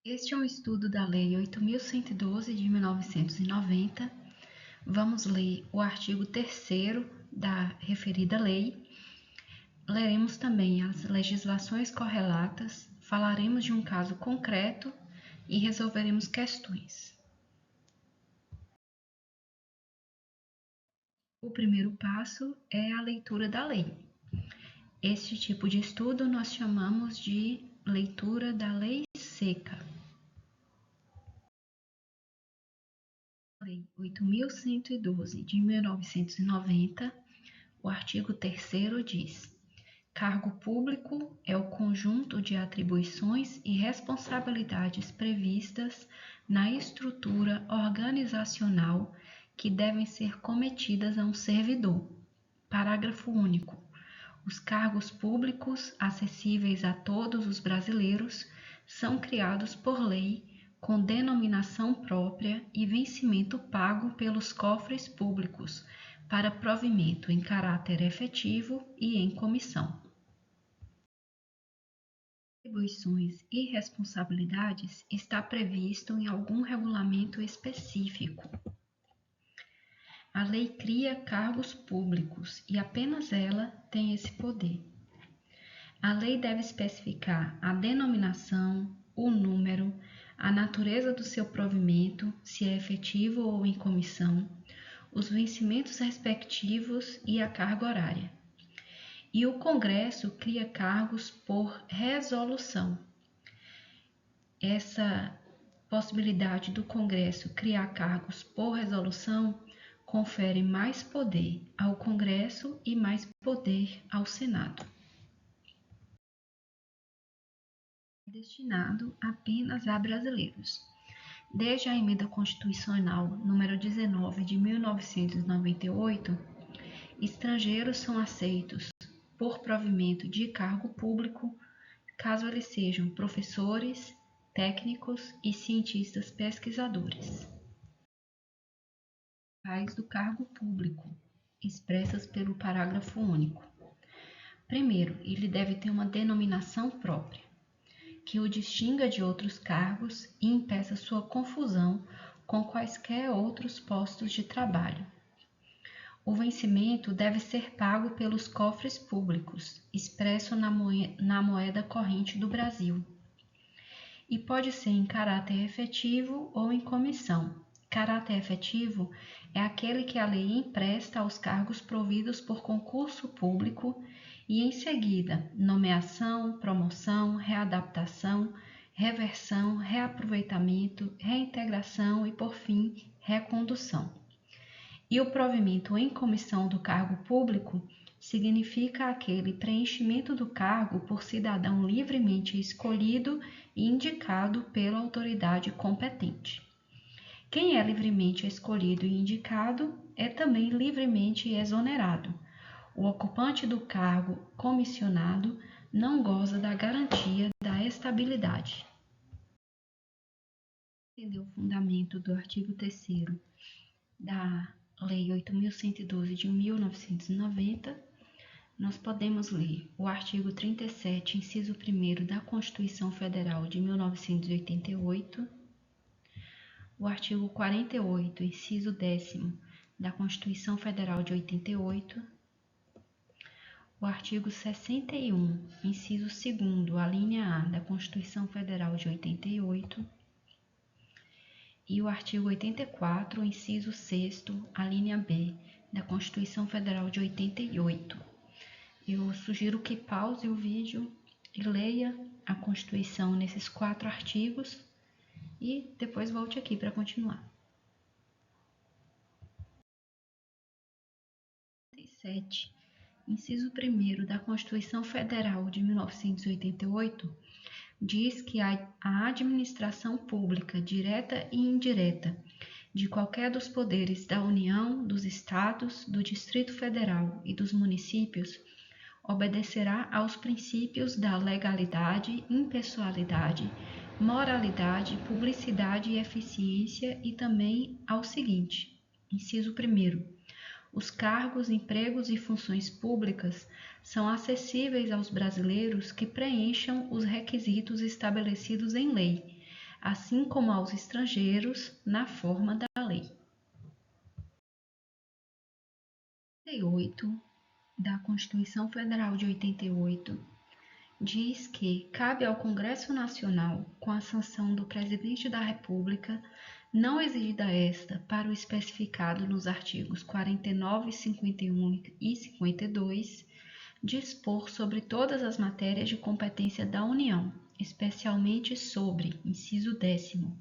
Este é um estudo da Lei 8.112 de 1990. Vamos ler o artigo 3º da referida lei. Leremos também as legislações correlatas, falaremos de um caso concreto e resolveremos questões. O primeiro passo é a leitura da lei. Este tipo de estudo nós chamamos de leitura da lei seca. Lei 8.112 de 1990, o artigo 3º diz: cargo público é o conjunto de atribuições e responsabilidades previstas na estrutura organizacional que devem ser cometidas a um servidor. Parágrafo único. Os cargos públicos acessíveis a todos os brasileiros são criados por lei com denominação própria e vencimento pago pelos cofres públicos para provimento em caráter efetivo e em comissão. Atribuições e responsabilidades está previsto em algum regulamento específico. A lei cria cargos públicos e apenas ela tem esse poder. A lei deve especificar a denominação, o número, a natureza do seu provimento, se é efetivo ou em comissão, os vencimentos respectivos e a carga horária. E o Congresso cria cargos por resolução. Essa possibilidade do Congresso criar cargos por resolução confere mais poder ao Congresso e mais poder ao Senado. Destinado apenas a brasileiros. Desde a Emenda Constitucional número 19 de 1998, estrangeiros são aceitos por provimento de cargo público, caso eles sejam professores, técnicos e cientistas pesquisadores. Do cargo público, expressas pelo parágrafo único. Primeiro, ele deve ter uma denominação própria, que o distinga de outros cargos e impeça sua confusão com quaisquer outros postos de trabalho. O vencimento deve ser pago pelos cofres públicos, expresso na moeda corrente do Brasil, e pode ser em caráter efetivo ou em comissão. Caráter efetivo é aquele que a lei empresta aos cargos providos por concurso público e, em seguida, nomeação, promoção, readaptação, reversão, reaproveitamento, reintegração e, por fim, recondução. E o provimento em comissão do cargo público significa aquele preenchimento do cargo por cidadão livremente escolhido e indicado pela autoridade competente. Quem é livremente escolhido e indicado é também livremente exonerado. O ocupante do cargo comissionado não goza da garantia da estabilidade. Entender o fundamento do artigo 3º da Lei 8.112 de 1990, nós podemos ler o artigo 37, inciso 1º da Constituição Federal de 1988, o artigo 48, inciso 10º da Constituição Federal de 88, o artigo 61, inciso 2º, a linha A da Constituição Federal de 88, e o artigo 84, inciso 6º, a linha B da Constituição Federal de 88. Eu sugiro que pause o vídeo e leia a Constituição nesses 4 artigos e depois volte aqui para continuar. 37. Inciso 1º da Constituição Federal de 1988 diz que a administração pública, direta e indireta, de qualquer dos poderes da União, dos Estados, do Distrito Federal e dos municípios, obedecerá aos princípios da legalidade, impessoalidade, moralidade, publicidade e eficiência e também ao seguinte: inciso 1º. Os cargos, empregos e funções públicas são acessíveis aos brasileiros que preencham os requisitos estabelecidos em lei, assim como aos estrangeiros, na forma da lei. 88 da Constituição Federal de 88 diz que cabe ao Congresso Nacional, com a sanção do Presidente da República, não exigida esta para o especificado nos artigos 49, 51 e 52, dispor sobre todas as matérias de competência da União, especialmente sobre, inciso 10º,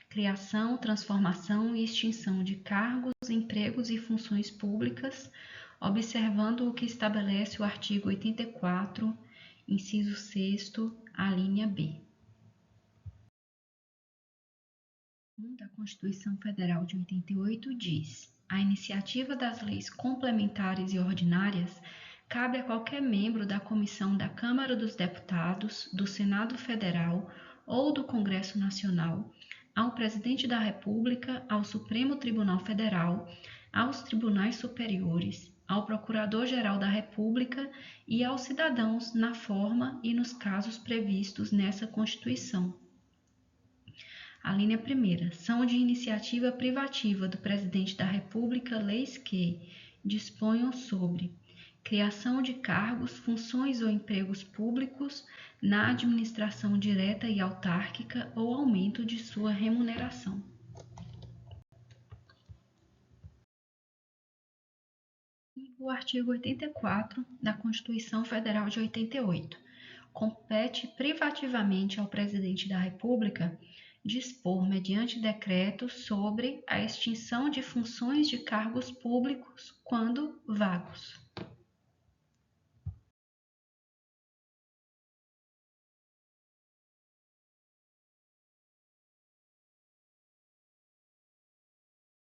criação, transformação e extinção de cargos, empregos e funções públicas, observando o que estabelece o artigo 84, inciso 6º, a linha B. Da Constituição Federal de 88 diz: a iniciativa das leis complementares e ordinárias cabe a qualquer membro da Comissão da Câmara dos Deputados, do Senado Federal ou do Congresso Nacional, ao Presidente da República, ao Supremo Tribunal Federal, aos tribunais superiores, ao Procurador-Geral da República e aos cidadãos na forma e nos casos previstos nessa Constituição. A linha primeira. São de iniciativa privativa do Presidente da República leis que disponham sobre criação de cargos, funções ou empregos públicos na administração direta e autárquica ou aumento de sua remuneração. O artigo 84 da Constituição Federal de 88 compete privativamente ao Presidente da República dispor, mediante decreto, sobre a extinção de funções de cargos públicos quando vagos.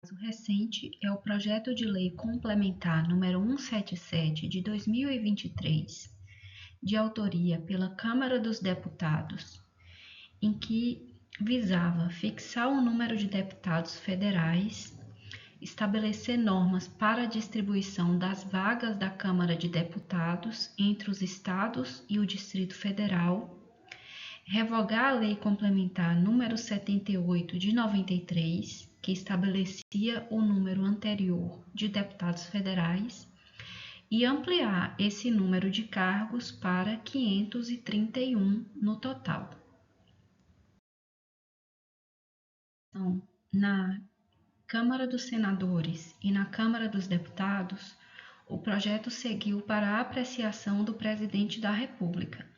O caso recente é o projeto de lei complementar número 177 de 2023, de autoria pela Câmara dos Deputados, em que visava fixar o número de deputados federais, estabelecer normas para a distribuição das vagas da Câmara de Deputados entre os estados e o Distrito Federal, revogar a Lei Complementar número 78 de 93, que estabelecia o número anterior de deputados federais, e ampliar esse número de cargos para 531 no total. Então, na Câmara dos Senadores e na Câmara dos Deputados, o projeto seguiu para a apreciação do Presidente da República.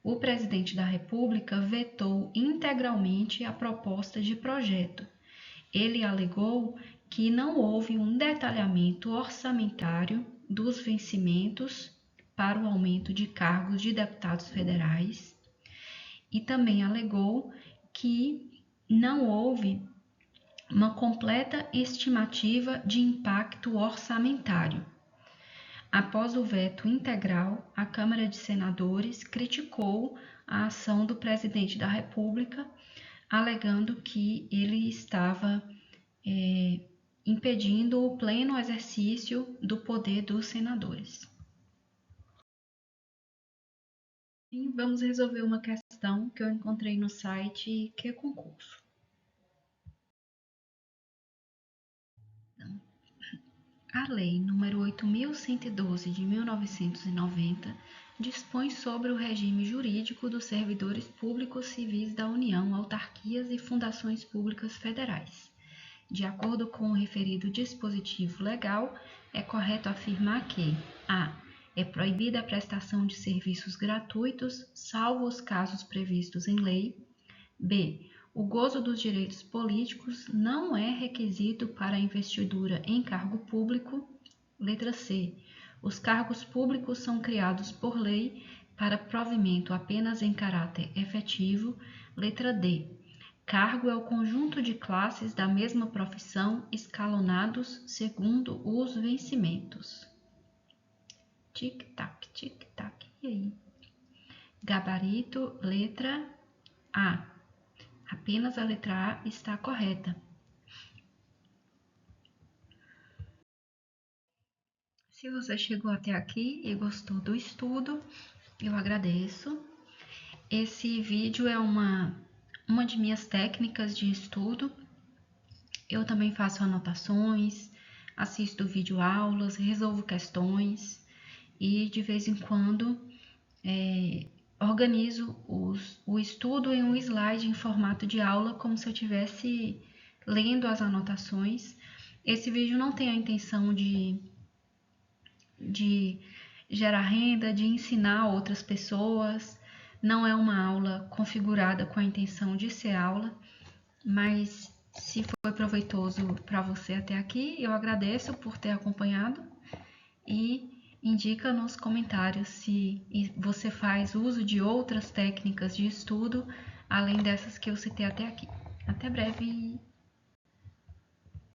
O Presidente da República vetou integralmente a proposta de projeto. Ele alegou que não houve um detalhamento orçamentário dos vencimentos para o aumento de cargos de deputados federais e também alegou que não houve uma completa estimativa de impacto orçamentário. Após o veto integral, a Câmara de Senadores criticou a ação do Presidente da República, alegando que ele estava impedindo o pleno exercício do poder dos senadores. E vamos resolver uma questão que eu encontrei no site Que Concurso. A Lei nº 8.112 de 1990 dispõe sobre o regime jurídico dos servidores públicos civis da União, autarquias e fundações públicas federais. De acordo com o referido dispositivo legal, é correto afirmar que a. É proibida a prestação de serviços gratuitos, salvo os casos previstos em lei. B. O gozo dos direitos políticos não é requisito para a investidura em cargo público. Letra C. Os cargos públicos são criados por lei para provimento apenas em caráter efetivo. Letra D. Cargo é o conjunto de classes da mesma profissão escalonados segundo os vencimentos. Tic-tac, tic-tac. E aí? Gabarito, letra A. Apenas a letra A está correta. Se você chegou até aqui e gostou do estudo, eu agradeço. Esse vídeo é um uma de minhas técnicas de estudo. Eu também faço anotações, assisto videoaulas, resolvo questões e de vez em quando organizo o estudo em um slide em formato de aula, como se eu estivesse lendo as anotações. Esse vídeo não tem a intenção de gerar renda, de ensinar outras pessoas, não é uma aula configurada com a intenção de ser aula, mas se foi proveitoso para você até aqui, eu agradeço por ter acompanhado e indica nos comentários se você faz uso de outras técnicas de estudo além dessas que eu citei até aqui. Até breve!